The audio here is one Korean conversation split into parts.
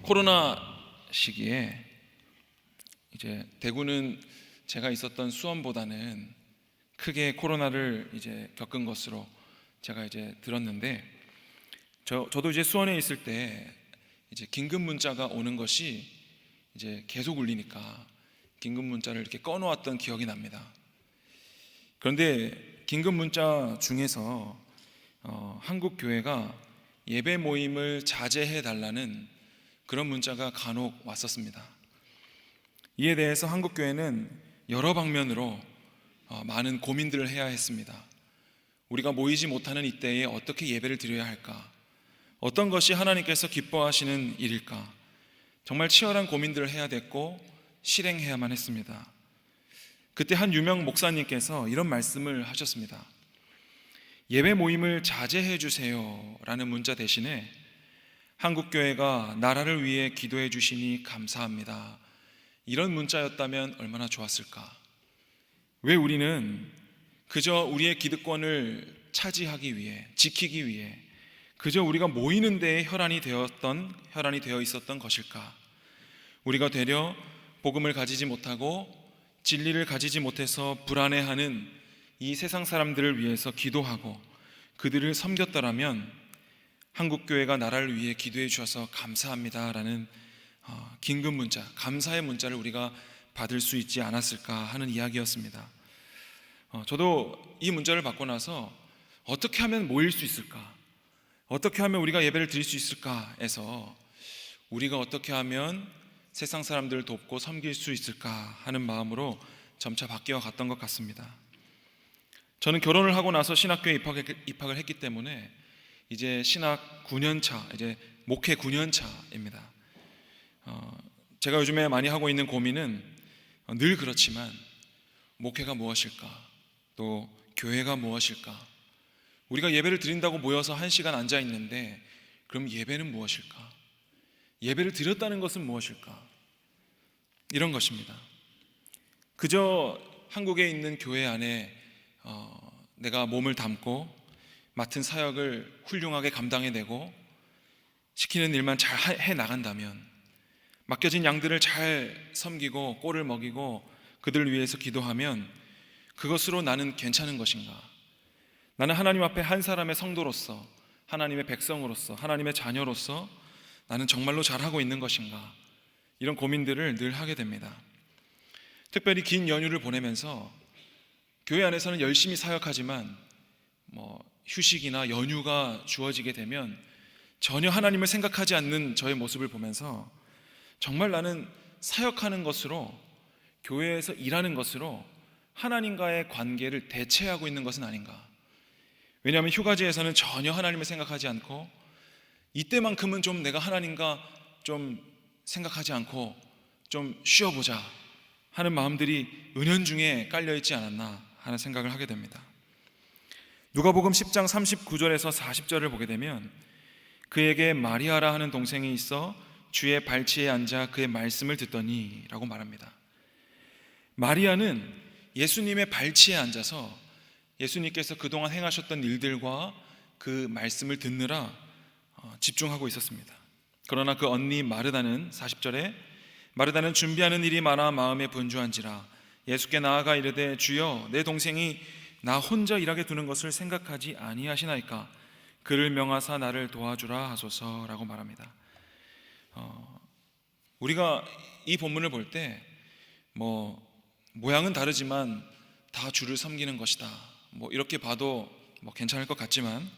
코로나 시기에 이제 대구는 제가 있었던 수원보다는 크게 코로나를 이제 겪은 것으로 제가 이제 들었는데, 저도 이제 수원에 있을 때 이제 긴급 문자가 오는 것이 이제 계속 울리니까 긴급 문자를 이렇게 꺼놓았던 기억이 납니다. 그런데 긴급 문자 중에서 한국 교회가 예배 모임을 자제해 달라는 그런 문자가 간혹 왔었습니다. 이에 대해서 한국 교회는 여러 방면으로 많은 고민들을 해야 했습니다. 우리가 모이지 못하는 이때에 어떻게 예배를 드려야 할까? 어떤 것이 하나님께서 기뻐하시는 일일까? 정말 치열한 고민들을 해야 됐고 실행해야만 했습니다. 그때 한 유명 목사님께서 이런 말씀을 하셨습니다. 예배 모임을 자제해 주세요 라는 문자 대신에 한국교회가 나라를 위해 기도해 주시니 감사합니다, 이런 문자였다면 얼마나 좋았을까? 왜 우리는 그저 우리의 기득권을 차지하기 위해, 지키기 위해 그저 우리가 모이는 데에 혈안이 되어 있었던 것일까? 우리가 되려 복음을 가지지 못하고 진리를 가지지 못해서 불안해하는 이 세상 사람들을 위해서 기도하고 그들을 섬겼더라면 한국교회가 나라를 위해 기도해 주셔서 감사합니다라는 긴급 문자, 감사의 문자를 우리가 받을 수 있지 않았을까 하는 이야기였습니다. 저도 이 문자를 받고 나서 어떻게 하면 모일 수 있을까? 어떻게 하면 우리가 예배를 드릴 수 있을까 해서 우리가 어떻게 하면 세상 사람들을 돕고 섬길 수 있을까 하는 마음으로 점차 바뀌어 갔던 것 같습니다. 저는 결혼을 하고 나서 신학교에 입학을 했기 때문에 이제 신학 9년차, 이제 목회 9년차입니다. 제가 요즘에 많이 하고 있는 고민은 늘 그렇지만 목회가 무엇일까? 또 교회가 무엇일까? 우리가 예배를 드린다고 모여서 1시간 앉아 있는데 그럼 예배는 무엇일까? 예배를 드렸다는 것은 무엇일까? 이런 것입니다. 그저 한국에 있는 교회 안에 내가 몸을 담고 맡은 사역을 훌륭하게 감당해내고 시키는 일만 잘 해나간다면, 맡겨진 양들을 잘 섬기고 꼴을 먹이고 그들을 위해서 기도하면 그것으로 나는 괜찮은 것인가? 나는 하나님 앞에 한 사람의 성도로서, 하나님의 백성으로서, 하나님의 자녀로서 나는 정말로 잘하고 있는 것인가? 이런 고민들을 늘 하게 됩니다. 특별히 긴 연휴를 보내면서 교회 안에서는 열심히 사역하지만 휴식이나 연휴가 주어지게 되면 전혀 하나님을 생각하지 않는 저의 모습을 보면서 정말 나는 사역하는 것으로, 교회에서 일하는 것으로 하나님과의 관계를 대체하고 있는 것은 아닌가? 왜냐하면 휴가지에서는 전혀 하나님을 생각하지 않고 이때만큼은 좀 내가 하나님과 좀 생각하지 않고 좀 쉬어보자 하는 마음들이 은연중에 깔려있지 않았나 하는 생각을 하게 됩니다. 누가복음 10장 39절에서 40절을 보게 되면 그에게 마리아라 하는 동생이 있어 주의 발치에 앉아 그의 말씀을 듣더니 라고 말합니다. 마리아는 예수님의 발치에 앉아서 예수님께서 그동안 행하셨던 일들과 그 말씀을 듣느라 집중하고 있었습니다. 그러나 그 언니 마르다는 40절에 마르다는 준비하는 일이 많아 마음에 분주한지라 예수께 나아가 이르되 주여 내 동생이 나 혼자 일하게 두는 것을 생각하지 아니하시나이까 그를 명하사 나를 도와주라 하소서라고 말합니다. 우리가 이 본문을 볼 때 모양은 다르지만 다 주를 섬기는 것이다, 이렇게 봐도 괜찮을 것 같지만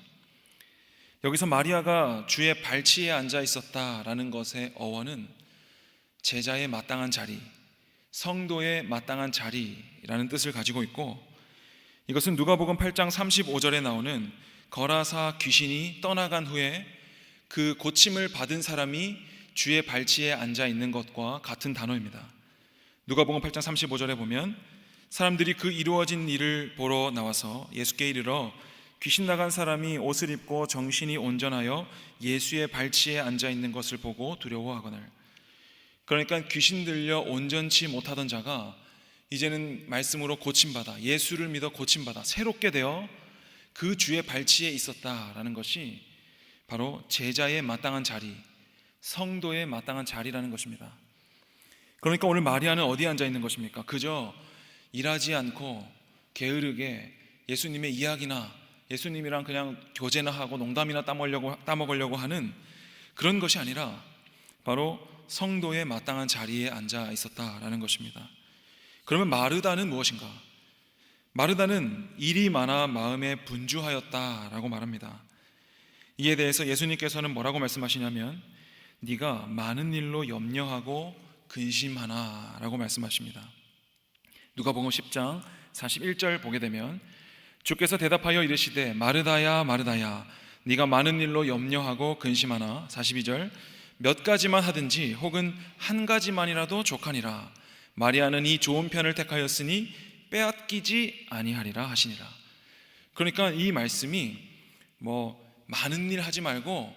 여기서 마리아가 주의 발치에 앉아 있었다라는 것의 어원은 제자의 마땅한 자리, 성도의 마땅한 자리라는 뜻을 가지고 있고, 이것은 누가복음 8장 35절에 나오는 거라사 귀신이 떠나간 후에 그 고침을 받은 사람이 주의 발치에 앉아 있는 것과 같은 단어입니다. 누가복음 8장 35절에 보면 사람들이 그 이루어진 일을 보러 나와서 예수께 이르러 귀신 나간 사람이 옷을 입고 정신이 온전하여 예수의 발치에 앉아 있는 것을 보고 두려워하거늘. 그러니까 귀신 들려 온전치 못하던 자가 이제는 말씀으로 고침받아, 예수를 믿어 고침받아 새롭게 되어 그 주의 발치에 있었다라는 것이 바로 제자의 마땅한 자리, 성도의 마땅한 자리라는 것입니다. 그러니까 오늘 마리아는 어디에 앉아 있는 것입니까? 그저 일하지 않고 게으르게 예수님의 이야기나 예수님이랑 그냥 교제나 하고 농담이나 따먹으려고 하는 그런 것이 아니라 바로 성도의 마땅한 자리에 앉아 있었다라는 것입니다. 그러면 마르다는 무엇인가? 마르다는 일이 많아 마음에 분주하였다라고 말합니다. 이에 대해서 예수님께서는 뭐라고 말씀하시냐면 네가 많은 일로 염려하고 근심하나 라고 말씀하십니다. 누가복음 10장 41절 보게 되면 주께서 대답하여 이르시되 마르다야 마르다야 네가 많은 일로 염려하고 근심하나 42절 몇 가지만 하든지 혹은 한 가지만이라도 족하니라 마리아는 이 좋은 편을 택하였으니 빼앗기지 아니하리라 하시니라. 그러니까 이 말씀이 많은 일 하지 말고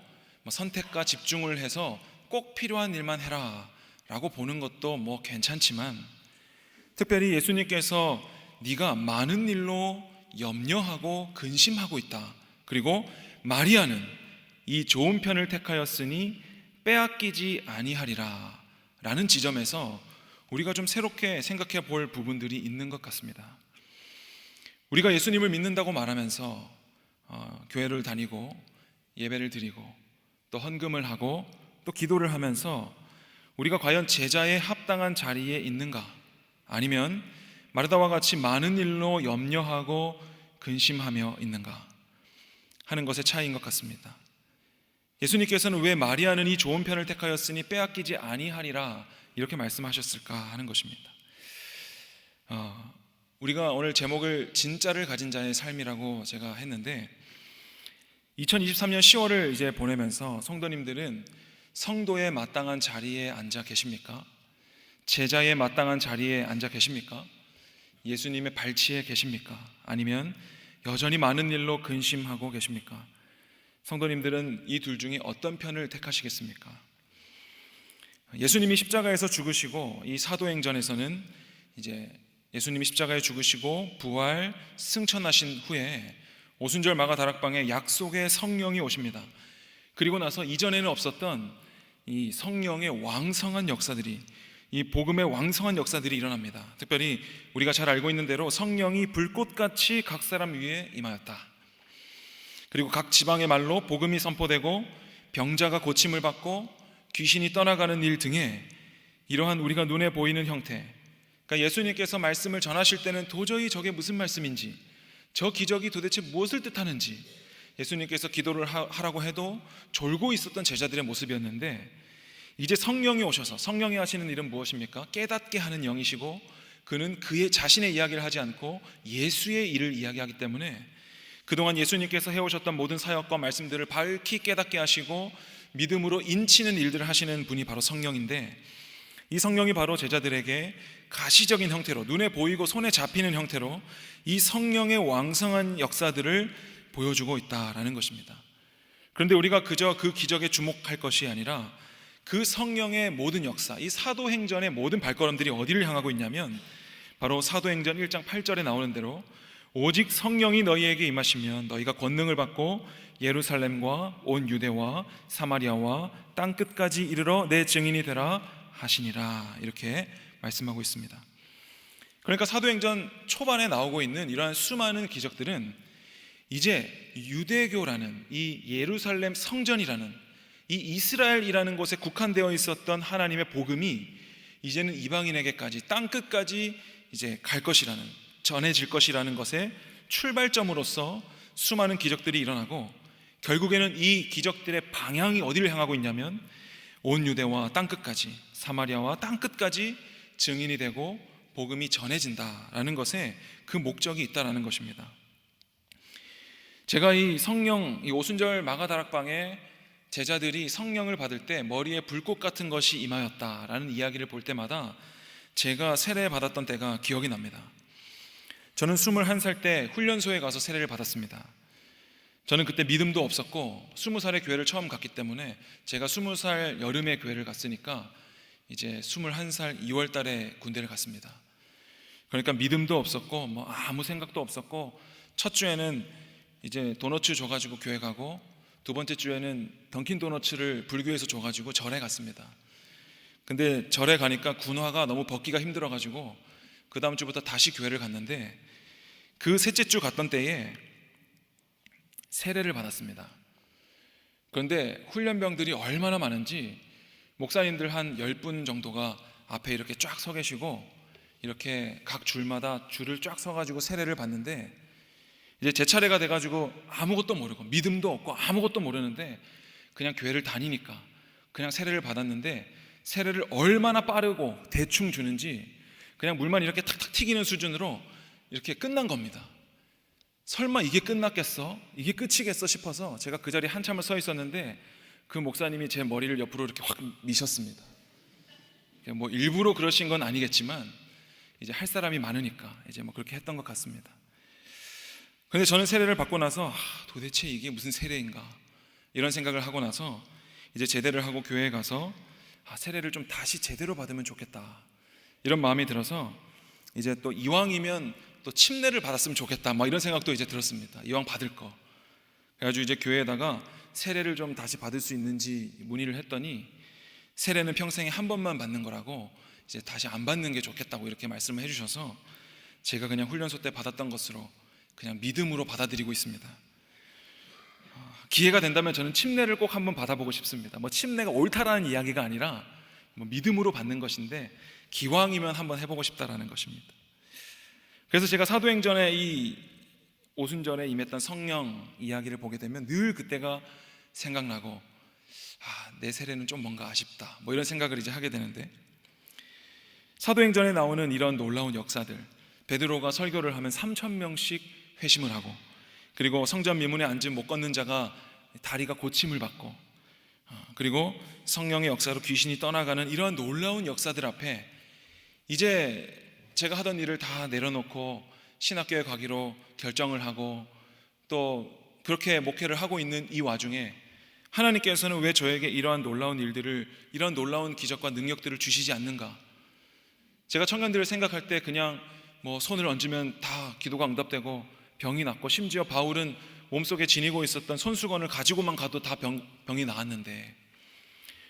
선택과 집중을 해서 꼭 필요한 일만 해라 라고 보는 것도 괜찮지만 특별히 예수님께서 네가 많은 일로 염려하고 근심하고 있다, 그리고 마리아는 이 좋은 편을 택하였으니 빼앗기지 아니하리라 라는 지점에서 우리가 좀 새롭게 생각해 볼 부분들이 있는 것 같습니다. 우리가 예수님을 믿는다고 말하면서 교회를 다니고 예배를 드리고 또 헌금을 하고 또 기도를 하면서 우리가 과연 제자의 합당한 자리에 있는가, 아니면 마르다와 같이 많은 일로 염려하고 근심하며 있는가 하는 것의 차이인 것 같습니다. 예수님께서는 왜 마리아는 이 좋은 편을 택하였으니 빼앗기지 아니하리라 이렇게 말씀하셨을까 하는 것입니다. 우리가 오늘 제목을 진짜를 가진 자의 삶이라고 제가 했는데 2023년 10월을 이제 보내면서 성도님들은 성도의 마땅한 자리에 앉아 계십니까? 제자의 마땅한 자리에 앉아 계십니까? 예수님의 발치에 계십니까? 아니면 여전히 많은 일로 근심하고 계십니까? 성도님들은 이 둘 중에 어떤 편을 택하시겠습니까? 예수님이 십자가에서 죽으시고 이 사도행전에서는 이제 예수님이 십자가에 죽으시고 부활 승천하신 후에 오순절 마가 다락방에 약속의 성령이 오십니다. 그리고 나서 이전에는 없었던 이 성령의 왕성한 역사들이, 이 복음의 왕성한 역사들이 일어납니다. 특별히 우리가 잘 알고 있는 대로 성령이 불꽃같이 각 사람 위에 임하였다. 그리고 각 지방의 말로 복음이 선포되고 병자가 고침을 받고 귀신이 떠나가는 일 등의 이러한 우리가 눈에 보이는 형태, 그러니까 예수님께서 말씀을 전하실 때는 도저히 저게 무슨 말씀인지, 저 기적이 도대체 무엇을 뜻하는지 예수님께서 기도를 하라고 해도 졸고 있었던 제자들의 모습이었는데, 이제 성령이 오셔서, 성령이 하시는 일은 무엇입니까? 깨닫게 하는 영이시고 그는 그의 자신의 이야기를 하지 않고 예수의 일을 이야기하기 때문에 그동안 예수님께서 해오셨던 모든 사역과 말씀들을 밝히 깨닫게 하시고 믿음으로 인치는 일들을 하시는 분이 바로 성령인데, 이 성령이 바로 제자들에게 가시적인 형태로, 눈에 보이고 손에 잡히는 형태로 이 성령의 왕성한 역사들을 보여주고 있다라는 것입니다. 그런데 우리가 그저 그 기적에 주목할 것이 아니라 그 성령의 모든 역사, 이 사도행전의 모든 발걸음들이 어디를 향하고 있냐면 바로 사도행전 1장 8절에 나오는 대로 오직 성령이 너희에게 임하시면 너희가 권능을 받고 예루살렘과 온 유대와 사마리아와 땅끝까지 이르러 내 증인이 되라 하시니라, 이렇게 말씀하고 있습니다. 그러니까 사도행전 초반에 나오고 있는 이러한 수많은 기적들은 이제 유대교라는 이 예루살렘 성전이라는 이 이스라엘이라는 곳에 국한되어 있었던 하나님의 복음이 이제는 이방인에게까지 땅끝까지 이제 갈 것이라는, 전해질 것이라는 것의 출발점으로서 수많은 기적들이 일어나고, 결국에는 이 기적들의 방향이 어디를 향하고 있냐면 온 유대와 땅끝까지, 사마리아와 땅끝까지 증인이 되고 복음이 전해진다라는 것에 그 목적이 있다라는 것입니다. 제가 이 성령, 이 오순절 마가다락방에 제자들이 성령을 받을 때 머리에 불꽃 같은 것이 임하였다라는 이야기를 볼 때마다 제가 세례 받았던 때가 기억이 납니다. 저는 21살 때 훈련소에 가서 세례를 받았습니다. 저는 그때 믿음도 없었고 20살에 교회를 처음 갔기 때문에, 제가 20살 여름에 교회를 갔으니까 이제 21살 2월 달에 군대를 갔습니다. 그러니까 믿음도 없었고 아무 생각도 없었고, 첫 주에는 이제 도너츠 줘가지고 교회 가고, 두 번째 주에는 던킨 도너츠를 불교에서 줘가지고 절에 갔습니다. 근데 절에 가니까 군화가 너무 벗기가 힘들어가지고 그 다음 주부터 다시 교회를 갔는데, 그 셋째 주 갔던 때에 세례를 받았습니다. 그런데 훈련병들이 얼마나 많은지 목사님들 한 10분 정도가 앞에 이렇게 쫙 서 계시고, 이렇게 각 줄마다 줄을 쫙 서가지고 세례를 받는데, 이제 제 차례가 돼가지고 아무것도 모르고 믿음도 없고 아무것도 모르는데 그냥 교회를 다니니까 그냥 세례를 받았는데, 세례를 얼마나 빠르고 대충 주는지 그냥 물만 이렇게 탁탁 튀기는 수준으로 이렇게 끝난 겁니다. 설마 이게 끝났겠어? 이게 끝이겠어 싶어서 제가 그 자리에 한참을 서 있었는데 그 목사님이 제 머리를 옆으로 이렇게 확 미셨습니다. 뭐 일부러 그러신 건 아니겠지만 이제 할 사람이 많으니까 이제 뭐 그렇게 했던 것 같습니다. 근데 저는 세례를 받고 나서 도대체 이게 무슨 세례인가 이런 생각을 하고 나서 이제 제대를 하고 교회에 가서 세례를 좀 다시 제대로 받으면 좋겠다 이런 마음이 들어서, 이제 또 이왕이면 또 침례를 받았으면 좋겠다 막 이런 생각도 이제 들었습니다. 이왕 받을 거. 그래가지고 이제 교회에다가 세례를 좀 다시 받을 수 있는지 문의를 했더니, 세례는 평생에 한 번만 받는 거라고 이제 다시 안 받는 게 좋겠다고 이렇게 말씀을 해주셔서 제가 그냥 훈련소 때 받았던 것으로 그냥 믿음으로 받아들이고 있습니다. 기회가 된다면 저는 침례를 꼭 한번 받아보고 싶습니다. 뭐 침례가 옳다라는 이야기가 아니라 뭐 믿음으로 받는 것인데, 기왕이면 한번 해보고 싶다라는 것입니다. 그래서 제가 사도행전의 이 오순절에 임했던 성령 이야기를 보게 되면 늘 그때가 생각나고, 내 세례는 좀 뭔가 아쉽다 뭐 이런 생각을 이제 하게 되는데, 사도행전에 나오는 이런 놀라운 역사들, 베드로가 설교를 하면 3,000명씩 회심을 하고, 그리고 성전 미문에 앉은 못 걷는 자가 다리가 고침을 받고, 그리고 성령의 역사로 귀신이 떠나가는 이러한 놀라운 역사들 앞에 이제 제가 하던 일을 다 내려놓고 신학교에 가기로 결정을 하고 또 그렇게 목회를 하고 있는 이 와중에 하나님께서는 왜 저에게 이러한 놀라운 일들을, 이런 놀라운 기적과 능력들을 주시지 않는가? 제가 청년들을 생각할 때 그냥 뭐 손을 얹으면 다 기도가 응답되고 병이 낫고, 심지어 바울은 몸속에 지니고 있었던 손수건을 가지고만 가도 다 병이 나았는데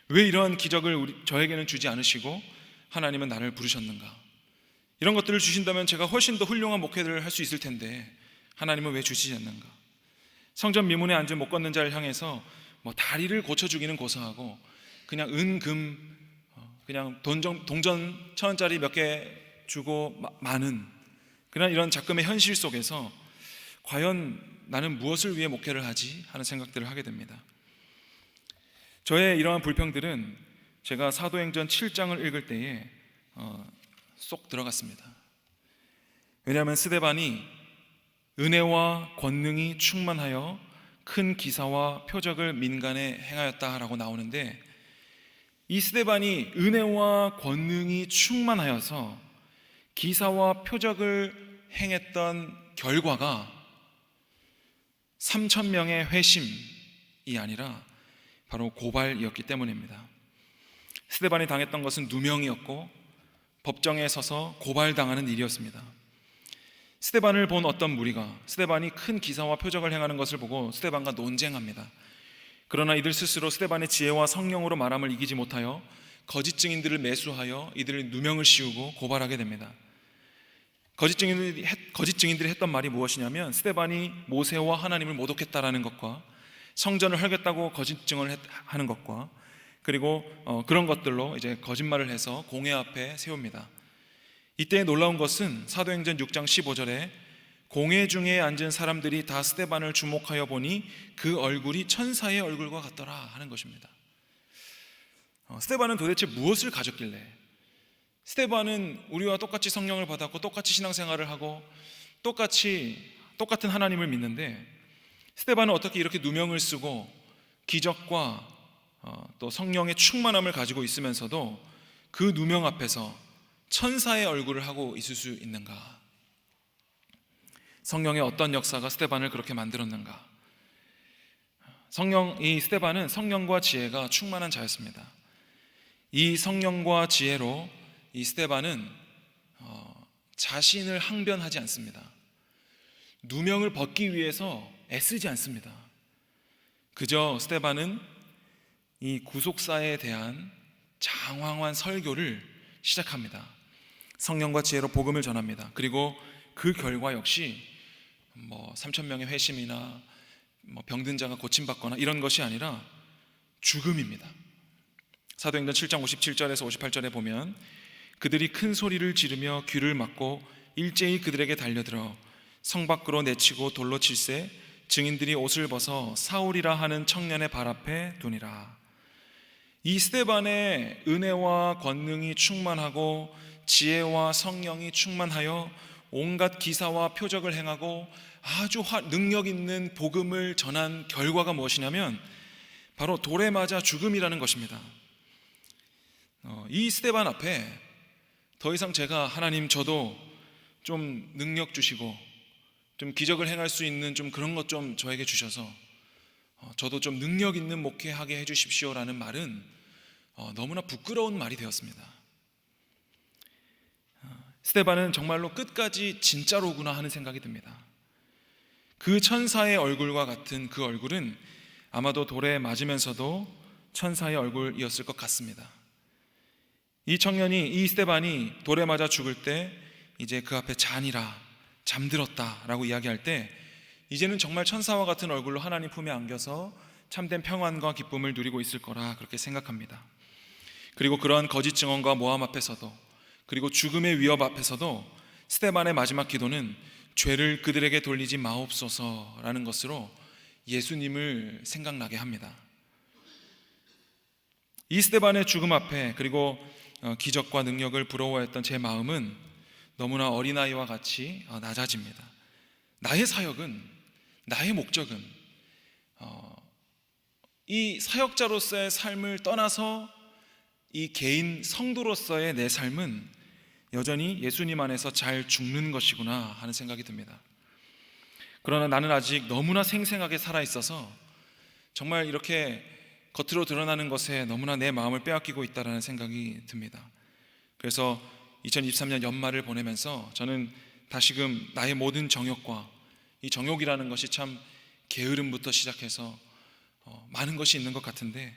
왜 이러한 기적을 저에게는 주지 않으시고 하나님은 나를 부르셨는가? 이런 것들을 주신다면 제가 훨씬 더 훌륭한 목회를 할 수 있을 텐데 하나님은 왜 주시지 않는가? 성전 미문에 앉은 못 걷는 자를 향해서 뭐 다리를 고쳐주기는 고사하고 그냥 은금 그냥 동전 1,000원짜리 몇 개 주고 마는 그런 이런 작금의 현실 속에서 과연 나는 무엇을 위해 목회를 하지? 하는 생각들을 하게 됩니다. 저의 이러한 불평들은 제가 사도행전 7장을 읽을 때에 쏙 들어갔습니다. 왜냐하면 스데반이 은혜와 권능이 충만하여 큰 기사와 표적을 민간에 행하였다라고 나오는데, 이 스데반이 은혜와 권능이 충만하여서 기사와 표적을 행했던 결과가 3,000명의 회심이 아니라 바로 고발이었기 때문입니다. 스데반이 당했던 것은 누명이었고 법정에 서서 고발당하는 일이었습니다. 스데반을 본 어떤 무리가 스데반이 큰 기사와 표적을 행하는 것을 보고 스데반과 논쟁합니다. 그러나 이들 스스로 스데반의 지혜와 성령으로 말함을 이기지 못하여 거짓 증인들을 매수하여 이들을 누명을 씌우고 고발하게 됩니다. 거짓 증인들이 했던 말이 무엇이냐면, 스데반이 모세와 하나님을 모독했다라는 것과 성전을 헐겠다고 거짓 증언을 하는 것과, 그리고 그런 것들로 이제 거짓말을 해서 공회 앞에 세웁니다. 이때 놀라운 것은 사도행전 6장 15절에 공회 중에 앉은 사람들이 다 스데반을 주목하여 보니 그 얼굴이 천사의 얼굴과 같더라 하는 것입니다. 스데반은 도대체 무엇을 가졌길래, 스데반은 우리와 똑같이 성령을 받았고 똑같이 신앙생활을 하고 똑같은 하나님을 믿는데, 스데반은 어떻게 이렇게 누명을 쓰고 기적과 또 성령의 충만함을 가지고 있으면서도 그 누명 앞에서 천사의 얼굴을 하고 있을 수 있는가? 성령의 어떤 역사가 스데반을 그렇게 만들었는가? 이 스데반은 성령과 지혜가 충만한 자였습니다. 이 성령과 지혜로 이 스데반은 자신을 항변하지 않습니다. 누명을 벗기 위해서 애쓰지 않습니다. 그저 스데반은 이 구속사에 대한 장황한 설교를 시작합니다. 성령과 지혜로 복음을 전합니다. 그리고 그 결과 역시 3,000명의 회심이나 병든 자가 고침받거나 이런 것이 아니라 죽음입니다. 사도행전 7장 57절에서 58절에 보면 그들이 큰 소리를 지르며 귀를 막고 일제히 그들에게 달려들어 성 밖으로 내치고 돌로 칠세 증인들이 옷을 벗어 사울이라 하는 청년의 발 앞에 두니라. 이 스데반의 은혜와 권능이 충만하고 지혜와 성령이 충만하여 온갖 기사와 표적을 행하고 아주 능력 있는 복음을 전한 결과가 무엇이냐면 바로 돌에 맞아 죽음이라는 것입니다. 이 스데반 앞에 더 이상 제가 하나님 저도 좀 능력 주시고 좀 기적을 행할 수 있는 좀 그런 것 좀 저에게 주셔서 저도 좀 능력 있는 목회하게 해주십시오라는 말은 너무나 부끄러운 말이 되었습니다. 스데반은 정말로 끝까지 진짜로구나 하는 생각이 듭니다. 그 천사의 얼굴과 같은 그 얼굴은 아마도 돌에 맞으면서도 천사의 얼굴이었을 것 같습니다. 이 스데반이 돌에 맞아 죽을 때 이제 그 앞에 잔이라 잠들었다라고 이야기할 때 이제는 정말 천사와 같은 얼굴로 하나님 품에 안겨서 참된 평안과 기쁨을 누리고 있을 거라 그렇게 생각합니다. 그리고 그러한 거짓 증언과 모함 앞에서도 그리고 죽음의 위협 앞에서도 스데반의 마지막 기도는 죄를 그들에게 돌리지 마옵소서라는 것으로 예수님을 생각나게 합니다. 이 스데반의 죽음 앞에 그리고 기적과 능력을 부러워했던 제 마음은 너무나 어린아이와 같이 낮아집니다. 나의 사역은, 나의 목적은 이 사역자로서의 삶을 떠나서 이 개인 성도로서의 내 삶은 여전히 예수님 안에서 잘 죽는 것이구나 하는 생각이 듭니다. 그러나 나는 아직 너무나 생생하게 살아있어서 정말 이렇게 겉으로 드러나는 것에 너무나 내 마음을 빼앗기고 있다는 생각이 듭니다. 그래서 2023년 연말을 보내면서 저는 다시금 나의 모든 정욕과 이 정욕이라는 것이 참 게으름부터 시작해서 많은 것이 있는 것 같은데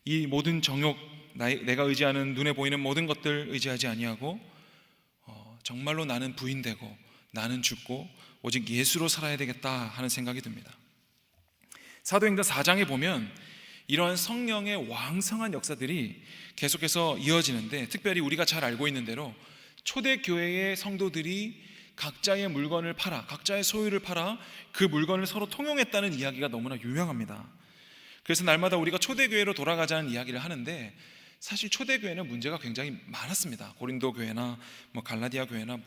이 모든 정욕, 내가 의지하는 눈에 보이는 모든 것들 의지하지 아니하고 정말로 나는 부인되고 나는 죽고 오직 예수로 살아야 되겠다 하는 생각이 듭니다. 사도행전 4장에 보면 이러한 성령의 왕성한 역사들이 계속해서 이어지는데 특별히 우리가 잘 알고 있는 대로 초대교회의 성도들이 각자의 물건을 팔아 각자의 소유를 팔아 그 물건을 서로 통용했다는 이야기가 너무나 유명합니다. 그래서 날마다 우리가 초대교회로 돌아가자는 이야기를 하는데 사실 초대교회는 문제가 굉장히 많았습니다. 고린도 교회나 갈라디아 교회나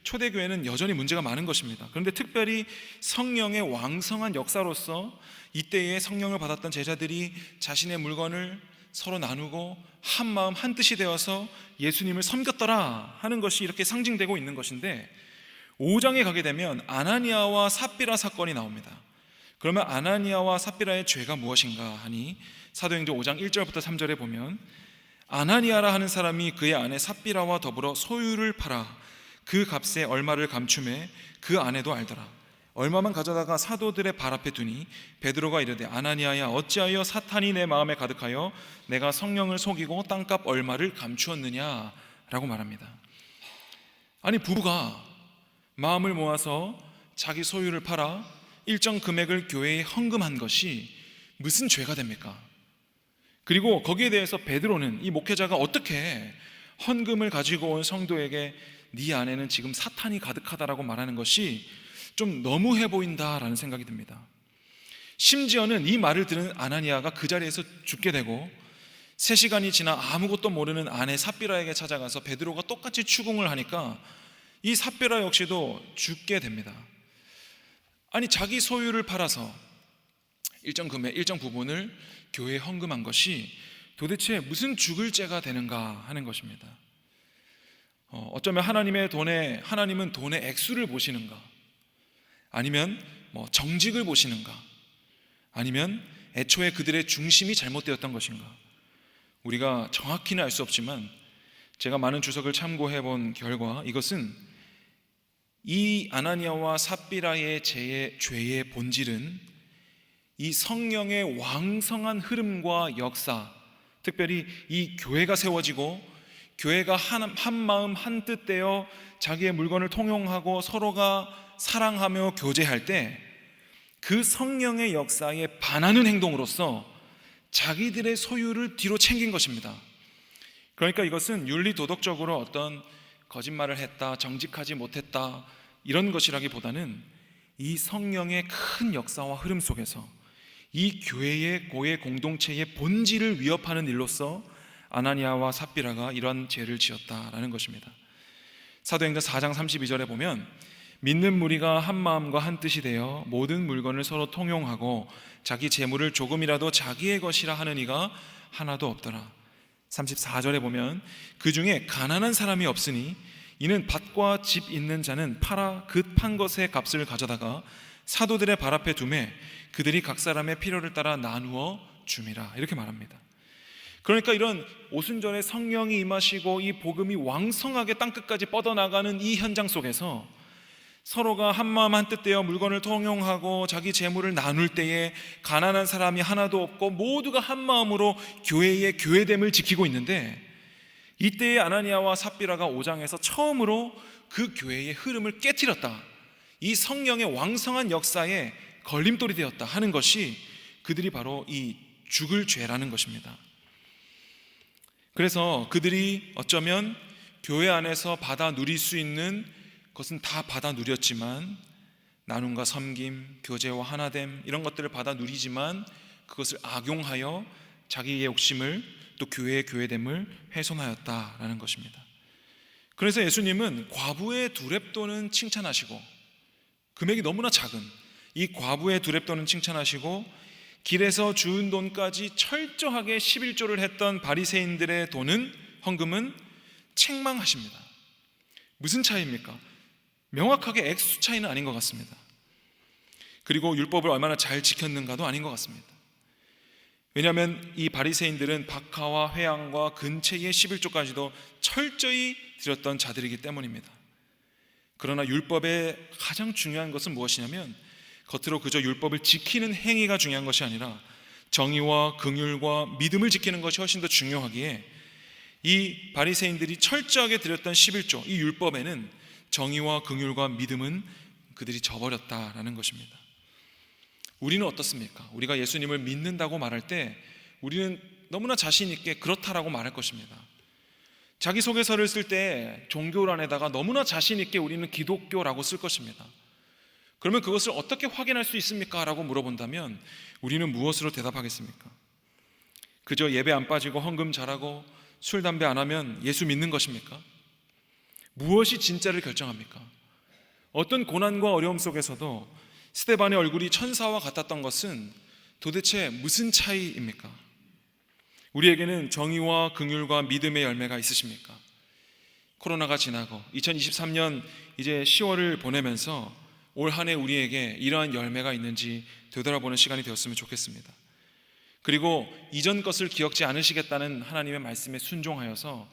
초대교회는 여전히 문제가 많은 것입니다. 그런데 특별히 성령의 왕성한 역사로서 이때에 성령을 받았던 제자들이 자신의 물건을 서로 나누고 한 마음 한 뜻이 되어서 예수님을 섬겼더라 하는 것이 이렇게 상징되고 있는 것인데 5장에 가게 되면 아나니아와 삽비라 사건이 나옵니다. 그러면 아나니아와 삽비라의 죄가 무엇인가 하니 사도행전 5장 1절부터 3절에 보면 아나니아라 하는 사람이 그의 아내 삽비라와 더불어 소유를 팔아 그 값에 얼마를 감춤해 그 아내도 알더라. 얼마만 가져다가 사도들의 발 앞에 두니 베드로가 이르되 아나니아야 어찌하여 사탄이 내 마음에 가득하여 내가 성령을 속이고 땅값 얼마를 감추었느냐 라고 말합니다. 아니 부부가 마음을 모아서 자기 소유를 팔아 일정 금액을 교회에 헌금한 것이 무슨 죄가 됩니까? 그리고 거기에 대해서 베드로는 이 목회자가 어떻게 헌금을 가지고 온 성도에게 네 안에는 지금 사탄이 가득하다라고 말하는 것이 좀 너무해 보인다라는 생각이 듭니다. 심지어는 이 말을 들은 아나니아가 그 자리에서 죽게 되고 3시간이 지나 아무것도 모르는 아내 삽비라에게 찾아가서 베드로가 똑같이 추궁을 하니까 이 삽비라 역시도 죽게 됩니다. 아니 자기 소유를 팔아서 일정 금액, 일정 부분을 교회에 헌금한 것이 도대체 무슨 죽을 죄가 되는가 하는 것입니다. 어쩌면 하나님은 돈의 액수를 보시는가, 아니면 정직을 보시는가, 아니면 애초에 그들의 중심이 잘못되었던 것인가, 우리가 정확히는 알 수 없지만 제가 많은 주석을 참고해 본 결과 이것은 이 아나니아와 삽비라의 죄의 본질은 이 성령의 왕성한 흐름과 역사, 특별히 이 교회가 세워지고 교회가 한 마음 한 뜻 되어 자기의 물건을 통용하고 서로가 사랑하며 교제할 때 그 성령의 역사에 반하는 행동으로서 자기들의 소유를 뒤로 챙긴 것입니다. 그러니까 이것은 윤리도덕적으로 어떤 거짓말을 했다, 정직하지 못했다 이런 것이라기보다는 이 성령의 큰 역사와 흐름 속에서 이 교회의 고해 공동체의 본질을 위협하는 일로서 아나니아와 삽비라가 이런 죄를 지었다라는 것입니다. 사도행전 4장 32절에 보면 믿는 무리가 한 마음과 한 뜻이 되어 모든 물건을 서로 통용하고 자기 재물을 조금이라도 자기의 것이라 하는 이가 하나도 없더라. 34절에 보면 그 중에 가난한 사람이 없으니 이는 밭과 집 있는 자는 팔아 그 판 것의 값을 가져다가 사도들의 발 앞에 두매 그들이 각 사람의 필요를 따라 나누어 줌이라, 이렇게 말합니다. 그러니까 이런 오순절에 성령이 임하시고 이 복음이 왕성하게 땅끝까지 뻗어나가는 이 현장 속에서 서로가 한마음 한뜻 되어 물건을 통용하고 자기 재물을 나눌 때에 가난한 사람이 하나도 없고 모두가 한마음으로 교회의 교회됨을 지키고 있는데, 이때의 아나니아와 삽비라가 5장에서 처음으로 그 교회의 흐름을 깨트렸다, 이 성령의 왕성한 역사에 걸림돌이 되었다 하는 것이 그들이 바로 이 죽을 죄라는 것입니다. 그래서 그들이 어쩌면 교회 안에서 받아 누릴 수 있는 것은 다 받아 누렸지만, 나눔과 섬김, 교제와 하나됨 이런 것들을 받아 누리지만 그것을 악용하여 자기의 욕심을, 또 교회의 교회됨을 훼손하였다라는 것입니다. 그래서 예수님은 과부의 두 렙돈은 칭찬하시고, 금액이 너무나 작은 이 과부의 두 렙돈은 칭찬하시고, 길에서 주운 돈까지 철저하게 11조를 했던 바리새인들의 돈은, 헌금은 책망하십니다. 무슨 차이입니까? 명확하게 액수 차이는 아닌 것 같습니다. 그리고 율법을 얼마나 잘 지켰는가도 아닌 것 같습니다. 왜냐하면 이 바리새인들은 박하와 회양과 근체의 11조까지도 철저히 드렸던 자들이기 때문입니다. 그러나 율법의 가장 중요한 것은 무엇이냐면, 겉으로 그저 율법을 지키는 행위가 중요한 것이 아니라 정의와 긍휼과 믿음을 지키는 것이 훨씬 더 중요하기에, 이 바리새인들이 철저하게 드렸던 11조, 이 율법에는 정의와 긍휼과 믿음은 그들이 저버렸다라는 것입니다. 우리는 어떻습니까? 우리가 예수님을 믿는다고 말할 때 우리는 너무나 자신 있게 그렇다라고 말할 것입니다. 자기소개서를 쓸 때 종교란에다가 너무나 자신 있게 우리는 기독교라고 쓸 것입니다. 그러면 그것을 어떻게 확인할 수 있습니까? 라고 물어본다면 우리는 무엇으로 대답하겠습니까? 그저 예배 안 빠지고 헌금 잘하고 술 담배 안 하면 예수 믿는 것입니까? 무엇이 진짜를 결정합니까? 어떤 고난과 어려움 속에서도 스데반의 얼굴이 천사와 같았던 것은 도대체 무슨 차이입니까? 우리에게는 정의와 긍휼과 믿음의 열매가 있으십니까? 코로나가 지나고 2023년 이제 10월을 보내면서 올 한 해 우리에게 이러한 열매가 있는지 되돌아보는 시간이 되었으면 좋겠습니다. 그리고 이전 것을 기억지 않으시겠다는 하나님의 말씀에 순종하여서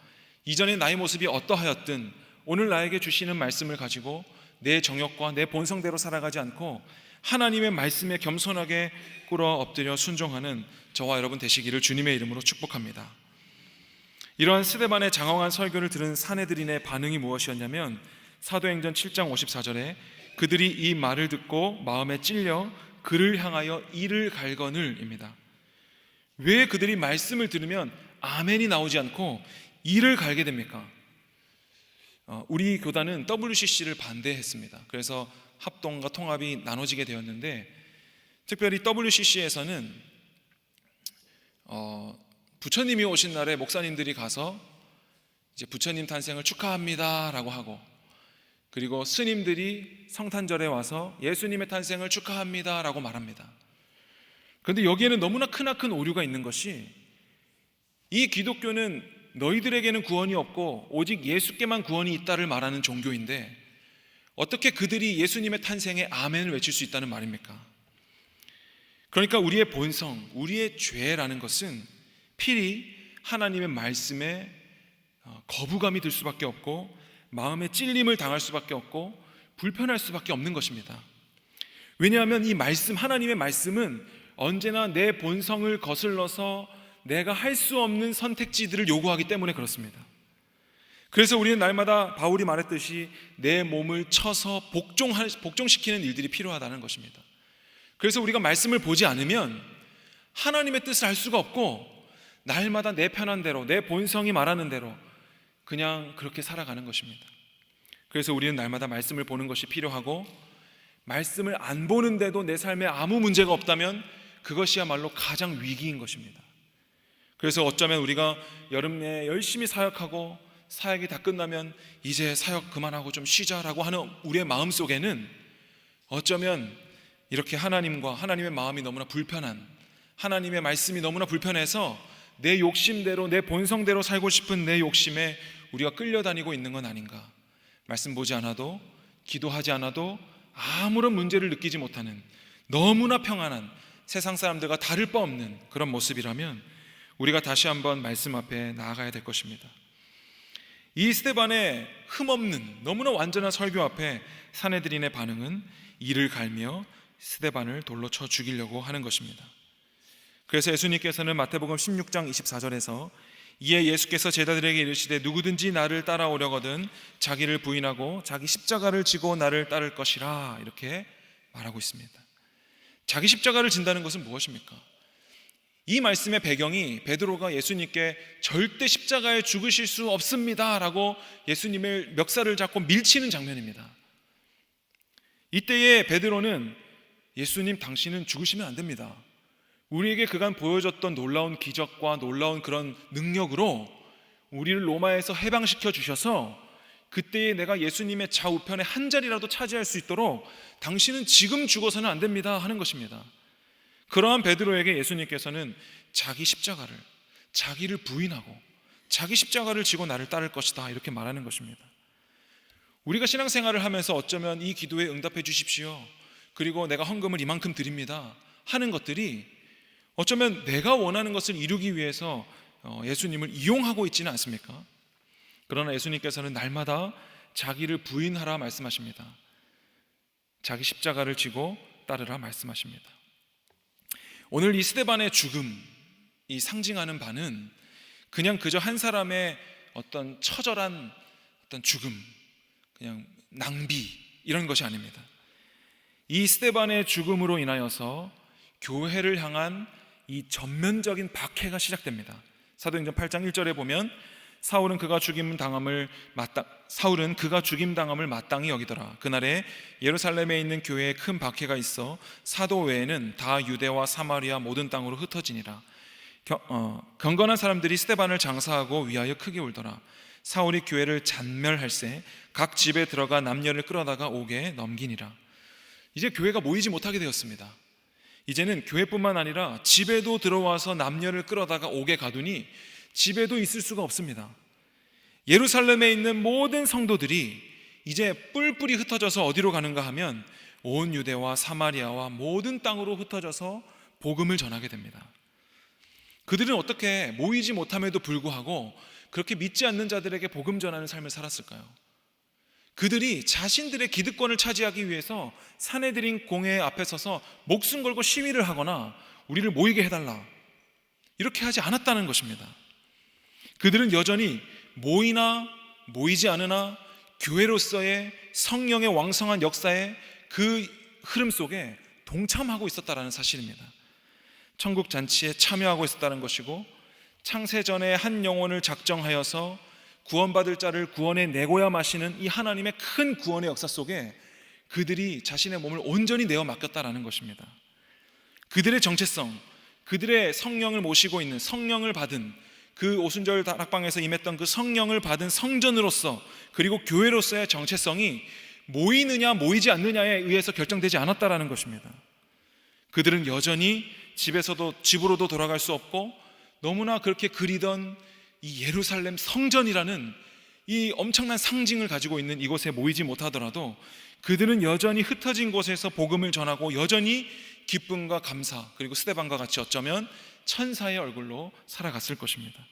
이전의 나의 모습이 어떠하였든 오늘 나에게 주시는 말씀을 가지고 내 정욕과 내 본성대로 살아가지 않고 하나님의 말씀에 겸손하게 꿇어 엎드려 순종하는 저와 여러분 되시기를 주님의 이름으로 축복합니다. 이러한 스데반의 장황한 설교를 들은 사내들인의 반응이 무엇이었냐면, 사도행전 7장 54절에 그들이 이 말을 듣고 마음에 찔려 그를 향하여 이를 갈거늘입니다. 왜 그들이 말씀을 들으면 아멘이 나오지 않고 이를 갈게 됩니까? 우리 교단은 WCC를 반대했습니다. 그래서 합동과 통합이 나눠지게 되었는데, 특별히 WCC에서는 부처님이 오신 날에 목사님들이 가서 이제 부처님 탄생을 축하합니다 라고 하고, 그리고 스님들이 성탄절에 와서 예수님의 탄생을 축하합니다 라고 말합니다. 그런데 여기에는 너무나 크나큰 오류가 있는 것이, 이 기독교는 너희들에게는 구원이 없고 오직 예수께만 구원이 있다를 말하는 종교인데, 어떻게 그들이 예수님의 탄생에 아멘을 외칠 수 있다는 말입니까? 그러니까 우리의 본성, 우리의 죄라는 것은 필히 하나님의 말씀에 거부감이 들 수밖에 없고 마음에 찔림을 당할 수밖에 없고 불편할 수밖에 없는 것입니다. 왜냐하면 이 말씀, 하나님의 말씀은 언제나 내 본성을 거슬러서 내가 할 수 없는 선택지들을 요구하기 때문에 그렇습니다. 그래서 우리는 날마다 바울이 말했듯이 내 몸을 쳐서 복종시키는 일들이 필요하다는 것입니다. 그래서 우리가 말씀을 보지 않으면 하나님의 뜻을 알 수가 없고 날마다 내 편한 대로, 내 본성이 말하는 대로 그냥 그렇게 살아가는 것입니다. 그래서 우리는 날마다 말씀을 보는 것이 필요하고, 말씀을 안 보는데도 내 삶에 아무 문제가 없다면 그것이야말로 가장 위기인 것입니다. 그래서 어쩌면 우리가 여름에 열심히 사역하고 사역이 다 끝나면 이제 사역 그만하고 좀 쉬자라고 하는 우리의 마음 속에는 어쩌면 이렇게 하나님과 하나님의 마음이 너무나 불편한, 하나님의 말씀이 너무나 불편해서 내 욕심대로, 내 본성대로 살고 싶은 내 욕심에 우리가 끌려다니고 있는 건 아닌가. 말씀 보지 않아도, 기도하지 않아도 아무런 문제를 느끼지 못하는, 너무나 평안한, 세상 사람들과 다를 바 없는 그런 모습이라면 우리가 다시 한번 말씀 앞에 나아가야 될 것입니다. 이 스데반의 흠없는 너무나 완전한 설교 앞에 사내들인의 반응은 이를 갈며 스데반을 돌로 쳐 죽이려고 하는 것입니다. 그래서 예수님께서는 마태복음 16장 24절에서 이에 예수께서 제자들에게 이르시되 누구든지 나를 따라오려거든 자기를 부인하고 자기 십자가를 지고 나를 따를 것이라, 이렇게 말하고 있습니다. 자기 십자가를 진다는 것은 무엇입니까? 이 말씀의 배경이 베드로가 예수님께 절대 십자가에 죽으실 수 없습니다 라고 예수님의 멱살을 잡고 밀치는 장면입니다. 이때에 베드로는 예수님, 당신은 죽으시면 안 됩니다. 우리에게 그간 보여줬던 놀라운 기적과 놀라운 그런 능력으로 우리를 로마에서 해방시켜 주셔서 그때에 내가 예수님의 좌우편에 한 자리라도 차지할 수 있도록 당신은 지금 죽어서는 안 됩니다 하는 것입니다. 그러한 베드로에게 예수님께서는 자기 십자가를, 자기를 부인하고 자기 십자가를 지고 나를 따를 것이다, 이렇게 말하는 것입니다. 우리가 신앙생활을 하면서 어쩌면 이 기도에 응답해 주십시오, 그리고 내가 헌금을 이만큼 드립니다 하는 것들이 어쩌면 내가 원하는 것을 이루기 위해서 예수님을 이용하고 있지는 않습니까? 그러나 예수님께서는 날마다 자기를 부인하라 말씀하십니다. 자기 십자가를 지고 따르라 말씀하십니다. 오늘 이 스데반의 죽음이 상징하는 바는 그냥 그저 한 사람의 어떤 처절한 어떤 죽음, 그냥 낭비, 이런 것이 아닙니다. 이 스데반의 죽음으로 인하여서 교회를 향한 이 전면적인 박해가 시작됩니다. 사도행전 8장 1절에 보면 사울은 그가 죽임 당함을 마땅히 여기더라. 그날에 예루살렘에 있는 교회에 큰 박해가 있어 사도 외에는 다 유대와 사마리아 모든 땅으로 흩어지니라. 경건한 사람들이 스데반을 장사하고 위하여 크게 울더라. 사울이 교회를 잔멸할세 각 집에 들어가 남녀를 끌어다가 옥에 넘기니라. 이제 교회가 모이지 못하게 되었습니다. 이제는 교회뿐만 아니라 집에도 들어와서 남녀를 끌어다가 옥에 가두니 집에도 있을 수가 없습니다. 예루살렘에 있는 모든 성도들이 이제 뿔뿔이 흩어져서 어디로 가는가 하면 온 유대와 사마리아와 모든 땅으로 흩어져서 복음을 전하게 됩니다. 그들은 어떻게 모이지 못함에도 불구하고 그렇게 믿지 않는 자들에게 복음 전하는 삶을 살았을까요? 그들이 자신들의 기득권을 차지하기 위해서 사내들인 공회 앞에 서서 목숨 걸고 시위를 하거나 우리를 모이게 해달라, 이렇게 하지 않았다는 것입니다. 그들은 여전히 모이나 모이지 않으나 교회로서의 성령의 왕성한 역사의 그 흐름 속에 동참하고 있었다는 사실입니다. 천국 잔치에 참여하고 있었다는 것이고, 창세전에 한 영혼을 작정하여서 구원받을 자를 구원해 내고야 마시는 이 하나님의 큰 구원의 역사 속에 그들이 자신의 몸을 온전히 내어 맡겼다라는 것입니다. 그들의 정체성, 그들의 성령을 모시고 있는, 성령을 받은 그 오순절 다락방에서 임했던 그 성령을 받은 성전으로서, 그리고 교회로서의 정체성이 모이느냐 모이지 않느냐에 의해서 결정되지 않았다라는 것입니다. 그들은 여전히 집으로도 돌아갈 수 없고, 너무나 그렇게 그리던 이 예루살렘 성전이라는 이 엄청난 상징을 가지고 있는 이곳에 모이지 못하더라도 그들은 여전히 흩어진 곳에서 복음을 전하고 여전히 기쁨과 감사, 그리고 스데반과 같이 어쩌면 천사의 얼굴로 살아갔을 것입니다.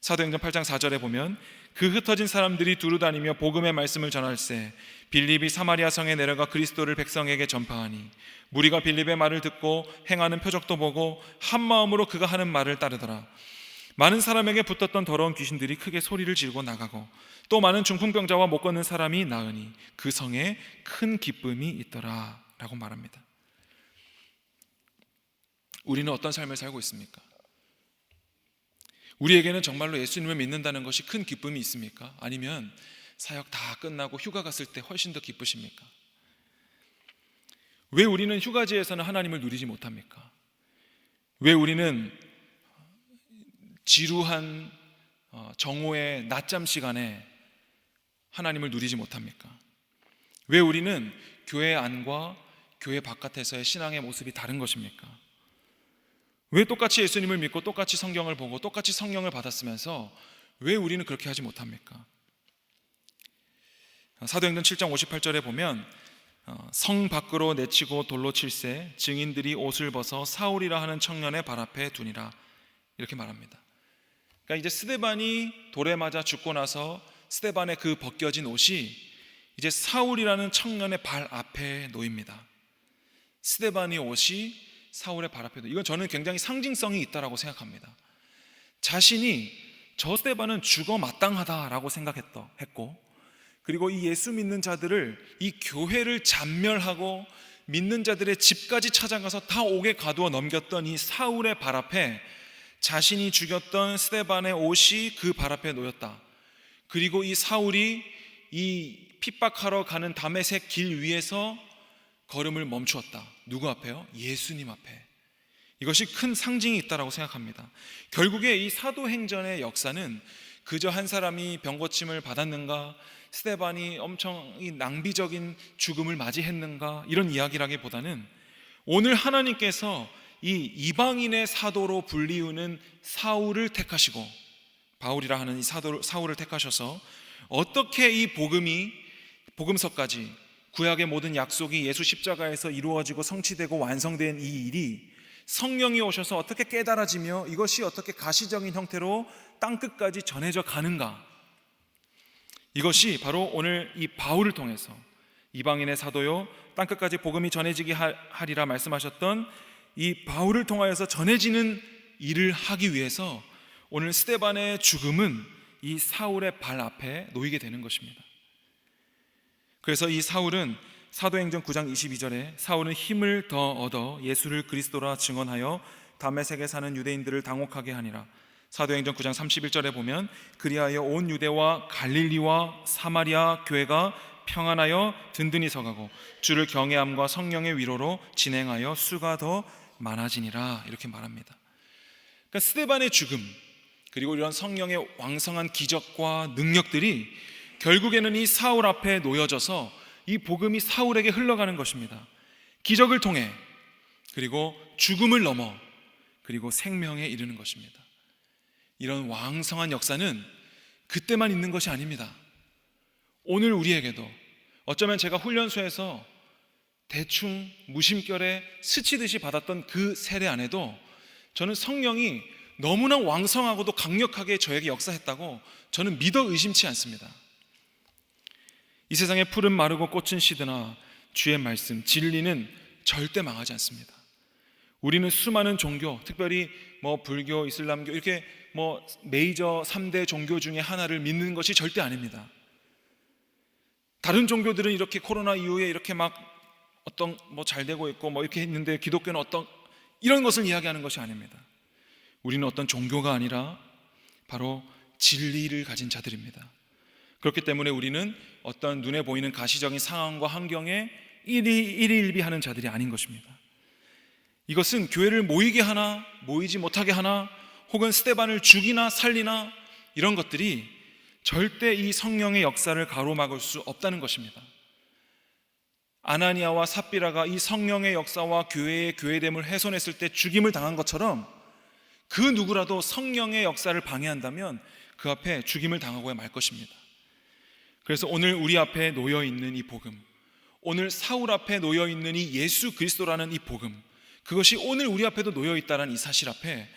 사도행전 8장 4절에 보면 그 흩어진 사람들이 두루 다니며 복음의 말씀을 전할세 빌립이 사마리아 성에 내려가 그리스도를 백성에게 전파하니 무리가 빌립의 말을 듣고 행하는 표적도 보고 한 마음으로 그가 하는 말을 따르더라. 많은 사람에게 붙었던 더러운 귀신들이 크게 소리를 지르고 나가고 또 많은 중풍병자와 못 걷는 사람이 나으니 그 성에 큰 기쁨이 있더라 라고 말합니다. 우리는 어떤 삶을 살고 있습니까? 우리에게는 정말로 예수님을 믿는다는 것이 큰 기쁨이 있습니까? 아니면 사역 다 끝나고 휴가 갔을 때 훨씬 더 기쁘십니까? 왜 우리는 휴가지에서는 하나님을 누리지 못합니까? 왜 우리는 지루한 정오의 낮잠 시간에 하나님을 누리지 못합니까? 왜 우리는 교회 안과 교회 바깥에서의 신앙의 모습이 다른 것입니까? 왜 똑같이 예수님을 믿고 똑같이 성경을 보고 똑같이 성령을 받았으면서 왜 우리는 그렇게 하지 못합니까? 사도행전 7장 58절에 보면 성 밖으로 내치고 돌로 칠세 증인들이 옷을 벗어 사울이라 하는 청년의 발 앞에 두니라 이렇게 말합니다. 그러니까 이제 스데반이 돌에 맞아 죽고 나서 스데반의 그 벗겨진 옷이 이제 사울이라는 청년의 발 앞에 놓입니다. 스데반의 옷이 사울의 발 앞에 놓. 이건 저는 굉장히 상징성이 있다라고 생각합니다. 자신이 저 스데반은 죽어 마땅하다라고 생각했고, 그리고 이 예수 믿는 자들을 이 교회를 잔멸하고 믿는 자들의 집까지 찾아가서 다 옥에 가두어 넘겼던 이 사울의 발 앞에 자신이 죽였던 스데반의 옷이 그 발 앞에 놓였다. 그리고 이 사울이 이 핍박하러 가는 다메섹 길 위에서 걸음을 멈추었다. 누구 앞에요? 예수님 앞에. 이것이 큰 상징이 있다고 생각합니다. 결국에 이 사도행전의 역사는 그저 한 사람이 병고침을 받았는가, 스데반이 엄청 낭비적인 죽음을 맞이했는가, 이런 이야기라기보다는 오늘 하나님께서 이 이방인의 사도로 불리우는 사울을 택하시고, 바울이라 하는 이 사울을 택하셔서 어떻게 이 복음서까지 구약의 모든 약속이 예수 십자가에서 이루어지고 성취되고 완성된 이 일이 성령이 오셔서 어떻게 깨달아지며 이것이 어떻게 가시적인 형태로 땅끝까지 전해져 가는가, 이것이 바로 오늘 이 바울을 통해서 이방인의 사도요 땅끝까지 복음이 전해지게 하리라 말씀하셨던 이 바울을 통하여서 전해지는 일을 하기 위해서 오늘 스데반의 죽음은 이 사울의 발 앞에 놓이게 되는 것입니다. 그래서 이 사울은 사도행전 9장 22절에 사울은 힘을 더 얻어 예수를 그리스도라 증언하여 다메섹에 사는 유대인들을 당혹하게 하니라. 사도행전 9장 31절에 보면 그리하여 온 유대와 갈릴리와 사마리아 교회가 평안하여 든든히 서가고 주를 경외함과 성령의 위로로 진행하여 수가 더 많아지니라 이렇게 말합니다. 그러니까 스데반의 죽음, 그리고 이런 성령의 왕성한 기적과 능력들이 결국에는 이 사울 앞에 놓여져서 이 복음이 사울에게 흘러가는 것입니다. 기적을 통해, 그리고 죽음을 넘어, 그리고 생명에 이르는 것입니다. 이런 왕성한 역사는 그때만 있는 것이 아닙니다. 오늘 우리에게도 어쩌면 제가 훈련소에서 대충 무심결에 스치듯이 받았던 그 세례 안에도 저는 성령이 너무나 왕성하고도 강력하게 저에게 역사했다고 저는 믿어 의심치 않습니다. 이 세상의 풀은 마르고 꽃은 시드나 주의 말씀, 진리는 절대 망하지 않습니다. 우리는 수많은 종교, 특별히 불교, 이슬람교 이렇게 메이저 3대 종교 중에 하나를 믿는 것이 절대 아닙니다. 다른 종교들은 이렇게 코로나 이후에 이렇게 어떤 잘 되고 있고 이렇게 했는데 기독교는 이런 것을 이야기하는 것이 아닙니다. 우리는 어떤 종교가 아니라 바로 진리를 가진 자들입니다. 그렇기 때문에 우리는 어떤 눈에 보이는 가시적인 상황과 환경에 일희일비하는 자들이 아닌 것입니다. 이것은 교회를 모이게 하나 모이지 못하게 하나, 혹은 스데반을 죽이나 살리나, 이런 것들이 절대 이 성령의 역사를 가로막을 수 없다는 것입니다. 아나니아와 삽비라가 이 성령의 역사와 교회의 교회됨을 훼손했을 때 죽임을 당한 것처럼 그 누구라도 성령의 역사를 방해한다면 그 앞에 죽임을 당하고야 말 것입니다. 그래서 오늘 우리 앞에 놓여있는 이 복음, 오늘 사울 앞에 놓여있는 이 예수 그리스도라는 이 복음, 그것이 오늘 우리 앞에도 놓여있다는 이 사실 앞에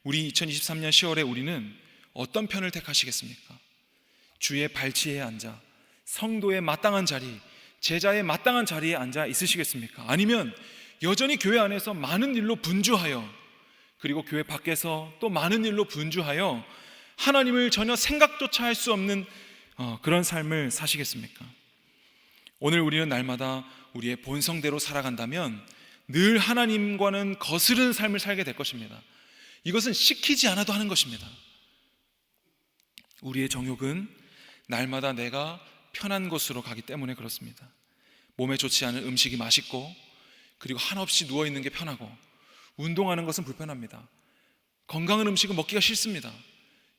우리 2023년 10월에 우리는 어떤 편을 택하시겠습니까? 주의 발치에 앉아 성도의 마땅한 자리, 제자의 마땅한 자리에 앉아 있으시겠습니까? 아니면 여전히 교회 안에서 많은 일로 분주하여, 그리고 교회 밖에서 또 많은 일로 분주하여 하나님을 전혀 생각조차 할 수 없는 그런 삶을 사시겠습니까? 오늘 우리는 날마다 우리의 본성대로 살아간다면 늘 하나님과는 거스른 삶을 살게 될 것입니다. 이것은 시키지 않아도 하는 것입니다. 우리의 정욕은 날마다 내가 편한 곳으로 가기 때문에 그렇습니다. 몸에 좋지 않은 음식이 맛있고, 그리고 한없이 누워있는 게 편하고, 운동하는 것은 불편합니다. 건강한 음식은 먹기가 싫습니다.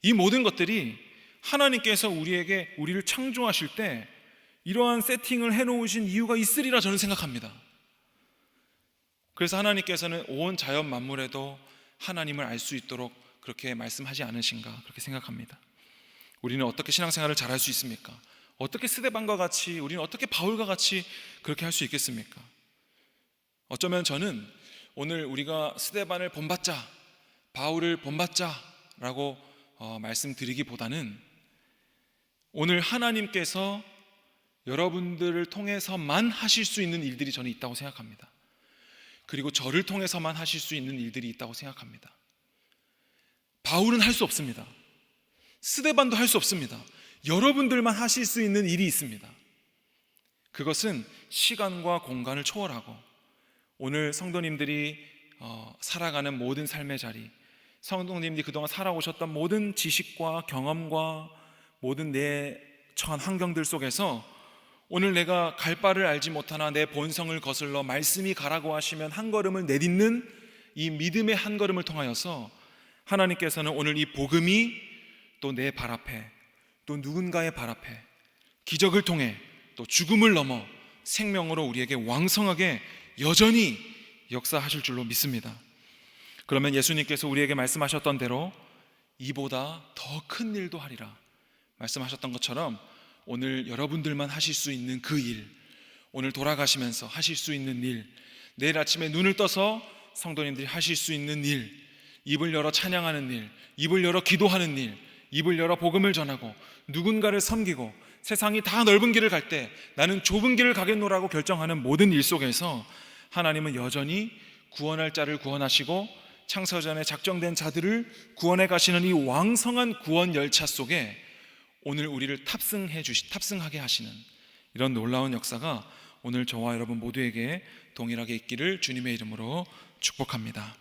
이 모든 것들이 하나님께서 우리를 창조하실 때 이러한 세팅을 해놓으신 이유가 있으리라 저는 생각합니다. 그래서 하나님께서는 온 자연 만물에도 하나님을 알 수 있도록 그렇게 말씀하지 않으신가, 그렇게 생각합니다. 우리는 어떻게 신앙생활을 잘할 수 있습니까? 어떻게 스데반과 같이, 우리는 어떻게 바울과 같이 그렇게 할 수 있겠습니까? 어쩌면 저는 오늘 우리가 스데반을 본받자, 바울을 본받자라고 말씀드리기보다는 오늘 하나님께서 여러분들을 통해서만 하실 수 있는 일들이 저는 있다고 생각합니다. 그리고 저를 통해서만 하실 수 있는 일들이 있다고 생각합니다. 바울은 할 수 없습니다. 스데반도 할 수 없습니다. 여러분들만 하실 수 있는 일이 있습니다. 그것은 시간과 공간을 초월하고, 오늘 성도님들이 살아가는 모든 삶의 자리, 성도님들이 그동안 살아오셨던 모든 지식과 경험과 모든 내 처한 환경들 속에서 오늘 내가 갈 바를 알지 못하나 내 본성을 거슬러 말씀이 가라고 하시면 한 걸음을 내딛는 이 믿음의 한 걸음을 통하여서 하나님께서는 오늘 이 복음이 또 내 발 앞에, 또 누군가의 발 앞에 기적을 통해 또 죽음을 넘어 생명으로 우리에게 왕성하게 여전히 역사하실 줄로 믿습니다. 그러면 예수님께서 우리에게 말씀하셨던 대로 이보다 더 큰 일도 하리라 말씀하셨던 것처럼 오늘 여러분들만 하실 수 있는 그 일, 오늘 돌아가시면서 하실 수 있는 일, 내일 아침에 눈을 떠서 성도님들이 하실 수 있는 일, 입을 열어 찬양하는 일, 입을 열어 기도하는 일, 입을 열어 복음을 전하고 누군가를 섬기고 세상이 다 넓은 길을 갈 때 나는 좁은 길을 가겠노라고 결정하는 모든 일 속에서 하나님은 여전히 구원할 자를 구원하시고 창세전에 작정된 자들을 구원해 가시는 이 왕성한 구원 열차 속에 오늘 우리를 탑승하게 하시는 이런 놀라운 역사가 오늘 저와 여러분 모두에게 동일하게 있기를 주님의 이름으로 축복합니다.